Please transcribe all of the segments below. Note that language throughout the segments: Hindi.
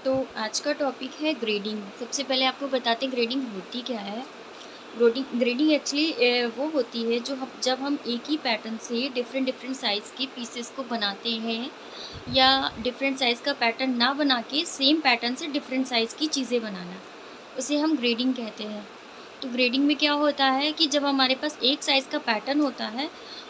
तो आज का टॉपिक है ग्रेडिंग। सबसे पहले आपको बताते हैं ग्रेडिंग होती क्या है। ग्रेडिंग एक्चुअली वो होती है जो हम जब हम एक ही पैटर्न से डिफरेंट डिफरेंट साइज़ के पीसेस को बनाते हैं, या डिफरेंट साइज़ का पैटर्न ना बना के सेम पैटर्न से डिफरेंट साइज़ की चीज़ें बनाना, उसे हम ग्रेडिंग कहते हैं। तो ग्रेडिंग में क्या होता है कि जब हमारे पास एक साइज़ का पैटर्न होता है,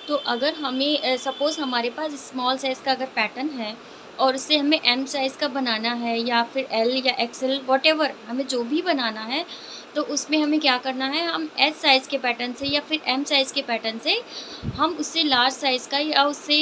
तो अगर हमें सपोज़ हमारे पास स्मॉल साइज़ का अगर पैटर्न है और उससे हमें एम साइज़ का बनाना है या फिर एल या एक्सएल व्हाटएवर हमें जो भी बनाना है, तो उसमें हमें क्या करना है, हम एस साइज़ के पैटर्न से या फिर एम साइज़ के पैटर्न से हम उससे लार्ज साइज़ का या उससे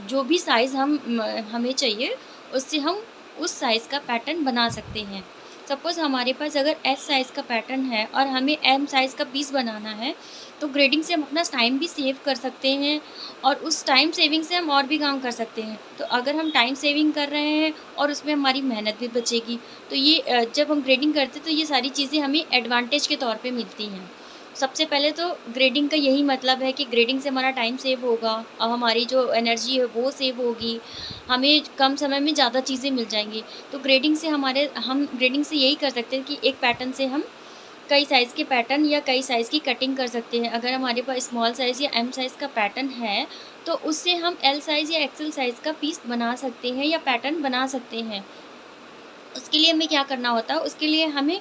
जो भी साइज़ हमें चाहिए उससे हम उस साइज़ का पैटर्न बना सकते हैं। सपोज़ हमारे पास अगर एस साइज़ का पैटर्न है और हमें एम साइज़ का पीस बनाना है, तो ग्रेडिंग से हम अपना टाइम भी सेव कर सकते हैं और उस टाइम सेविंग से हम और भी काम कर सकते हैं। तो अगर हम टाइम सेविंग कर रहे हैं और उसमें हमारी मेहनत भी बचेगी, तो ये जब हम ग्रेडिंग करते हैं तो ये सारी चीज़ें हमें एडवांटेज के तौर पे मिलती हैं। सबसे पहले तो ग्रेडिंग का यही मतलब है कि ग्रेडिंग से हमारा टाइम सेव होगा और हमारी जो एनर्जी है वो सेव होगी, हमें कम समय में ज़्यादा चीज़ें मिल जाएँगी। तो हम ग्रेडिंग से यही कर सकते हैं कि एक पैटर्न से हम कई साइज़ के पैटर्न या कई साइज़ की कटिंग कर सकते हैं। अगर हमारे पास स्मॉल साइज़ या एम साइज़ का पैटर्न है, तो उससे हम एल साइज़ या एक्सेल साइज़ का पीस बना सकते हैं या पैटर्न बना सकते हैं। उसके लिए हमें क्या करना होता है, उसके लिए हमें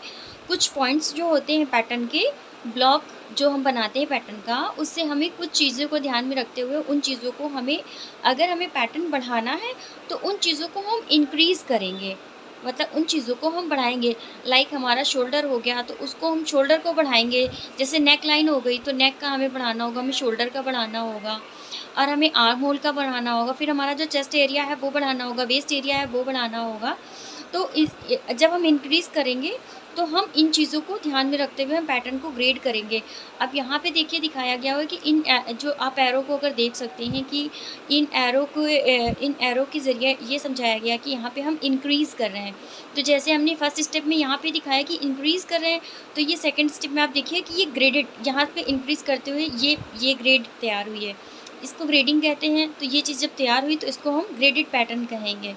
कुछ पॉइंट्स जो होते हैं पैटर्न के, ब्लॉक जो हम बनाते हैं पैटर्न का, उससे हमें कुछ चीज़ों को ध्यान में रखते हुए उन चीज़ों को अगर हमें पैटर्न बढ़ाना है, तो उन चीज़ों को हम इंक्रीज़ करेंगे। मतलब उन चीज़ों को हम बढ़ाएँगे। लाइक हमारा शोल्डर हो गया, तो उसको हम शोल्डर को बढ़ाएँगे। जैसे नेक लाइन हो गई, तो नेक का हमें बढ़ाना होगा, हमें शोल्डर का बढ़ाना होगा और हमें आर्म होल का बढ़ाना होगा। फिर हमारा जो चेस्ट एरिया है वो बढ़ाना होगा, वेस्ट एरिया है वो बढ़ाना होगा। तो जब हम इंक्रीज़ करेंगे, तो हम इन चीज़ों को ध्यान में रखते हुए हम पैटर्न को ग्रेड करेंगे। अब यहाँ पे देखिए दिखाया गया हुआ है कि जो आप एरो को अगर देख सकते हैं कि इन एरो के ज़रिए ये समझाया गया कि यहाँ पे हम इंक्रीज़ कर रहे हैं। तो जैसे हमने फर्स्ट स्टेप में यहाँ पे दिखाया कि इंक्रीज़ कर रहे हैं, तो ये सेकंड स्टेप में आप देखिए कि ये ग्रेडेड, यहाँ पे इंक्रीज़ करते हुए ये ग्रेड तैयार हुई है। इसको ग्रेडिंग कहते हैं। तो ये चीज़ जब तैयार हुई तो इसको हम ग्रेडेड पैटर्न कहेंगे।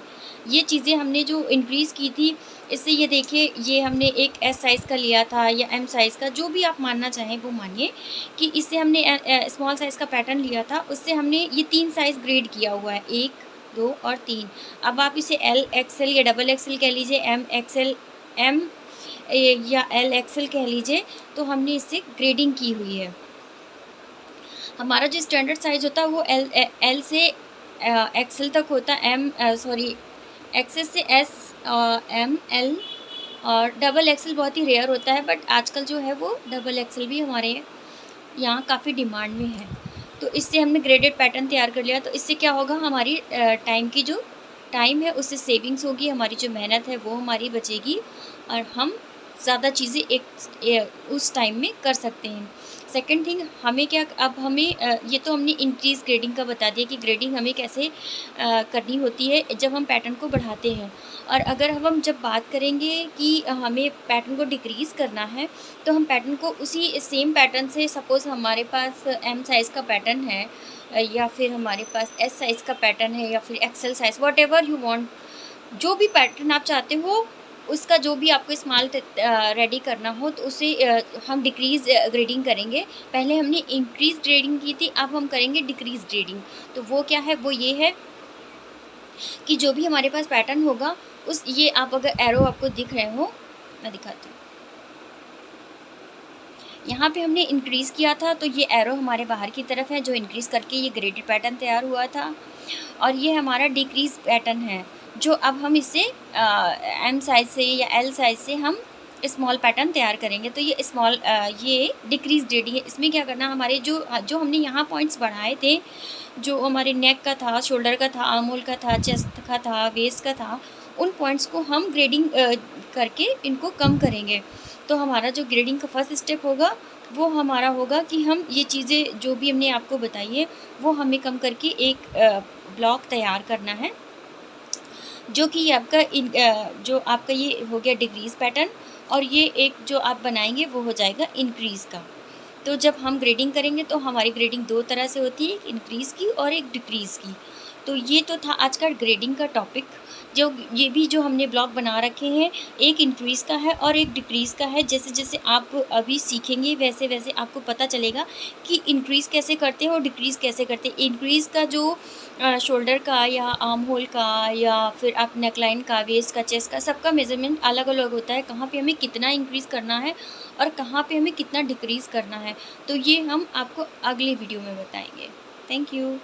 ये चीज़ें हमने जो इंक्रीज़ की थी, इससे ये देखिए ये हमने एक एस साइज़ का लिया था या एम साइज़ का, जो भी आप मानना चाहें वो मानिए, कि इससे हमने स्मॉल साइज़ का पैटर्न लिया था, उससे हमने ये 3 साइज़ ग्रेड किया हुआ है, 1, 2 और 3। अब आप इसे एल एक्सएल या डबल एक्सएल कह लीजिए, एम एक्सएल एम या एल एक्सएल कह लीजिए, तो हमने इससे ग्रेडिंग की हुई है। हमारा जो स्टैंडर्ड साइज़ होता है वो एल से एक्सएल तक होता है, एक्सेस से एस, एम, एल और डबल एक्सएल बहुत ही रेयर होता है, बट आजकल जो है वो डबल एक्सएल भी हमारे यहाँ काफ़ी डिमांड में है। तो इससे हमने ग्रेडेड पैटर्न तैयार कर लिया। तो इससे क्या होगा, हमारी टाइम है उससे सेविंग्स होगी, हमारी जो मेहनत है वो हमारी बचेगी और हम ज़्यादा चीज़ें उस टाइम में कर सकते हैं। सेकंड थिंग हमें क्या, अब हमें ये तो हमने इंक्रीज़ ग्रेडिंग का बता दिया कि ग्रेडिंग हमें कैसे करनी होती है जब हम पैटर्न को बढ़ाते हैं। और अगर हम जब बात करेंगे कि हमें पैटर्न को डिक्रीज़ करना है, तो हम पैटर्न को उसी सेम पैटर्न से, सपोज़ हमारे पास एम साइज़ का पैटर्न है या फिर हमारे पास एस साइज़ का पैटर्न है या फिर Excel size, whatever you want, जो भी पैटर्न आप चाहते हो, उसका जो भी आपको स्माल रेडी करना हो, तो उसे हम डिक्रीज़ ग्रेडिंग करेंगे। पहले हमने इंक्रीज़ ग्रेडिंग की थी, अब हम करेंगे डिक्रीज़ ग्रेडिंग। तो वो क्या है, वो ये है कि जो भी हमारे पास पैटर्न होगा, ये आप अगर एरो आपको दिख रहे हो, मैं दिखाती हूँ। यहाँ पे हमने इंक्रीज़ किया था, तो ये एरो हमारे बाहर की तरफ है, जो इंक्रीज़ करके ये ग्रेडेड पैटर्न तैयार हुआ था। और ये हमारा डिक्रीज़ पैटर्न है, जो अब हम इसे एम साइज़ से या एल साइज़ से हम स्मॉल पैटर्न तैयार करेंगे। तो ये डिक्रीज़ ग्रेडिंग है। इसमें क्या करना, हमारे जो हमने यहाँ पॉइंट्स बढ़ाए थे, जो हमारे नेक का था, शोल्डर का था, आर्म होल का था, चेस्ट का था, वेस्ट का था, उन पॉइंट्स को हम ग्रेडिंग करके इनको कम करेंगे। तो हमारा जो ग्रेडिंग का फर्स्ट स्टेप होगा, वो हमारा होगा कि हम ये चीज़ें जो भी हमने आपको बताई है, वो हमें कम करके एक ब्लॉक तैयार करना है, जो कि जो आपका ये हो गया डिक्रीज़ पैटर्न, और ये एक जो आप बनाएंगे वो हो जाएगा इंक्रीज़ का। तो जब हम ग्रेडिंग करेंगे तो हमारी ग्रेडिंग 2 तरह से होती है, एक इंक्रीज़ की और एक डिक्रीज़ की। तो ये तो था आज का ग्रेडिंग का टॉपिक। जो ये भी जो हमने ब्लॉक बना रखे हैं, एक इंक्रीज़ का है और एक डिक्रीज़ का है। जैसे-जैसे आप अभी सीखेंगे वैसे-वैसे आपको पता चलेगा कि इंक्रीज़ कैसे करते हैं और डिक्रीज़ कैसे करते हैं। इंक्रीज़ का जो शोल्डर का या आर्म होल का या फिर आप नेकलाइन का, वेस्ट का, चेस्ट का, सबका मेज़रमेंट अलग-अलग होता है। कहाँ पे हमें कितना इंक्रीज़ करना है और कहाँ पे हमें कितना डिक्रीज़ करना है। तो ये हम आपको अगले वीडियो में बताएँगे। Thank you.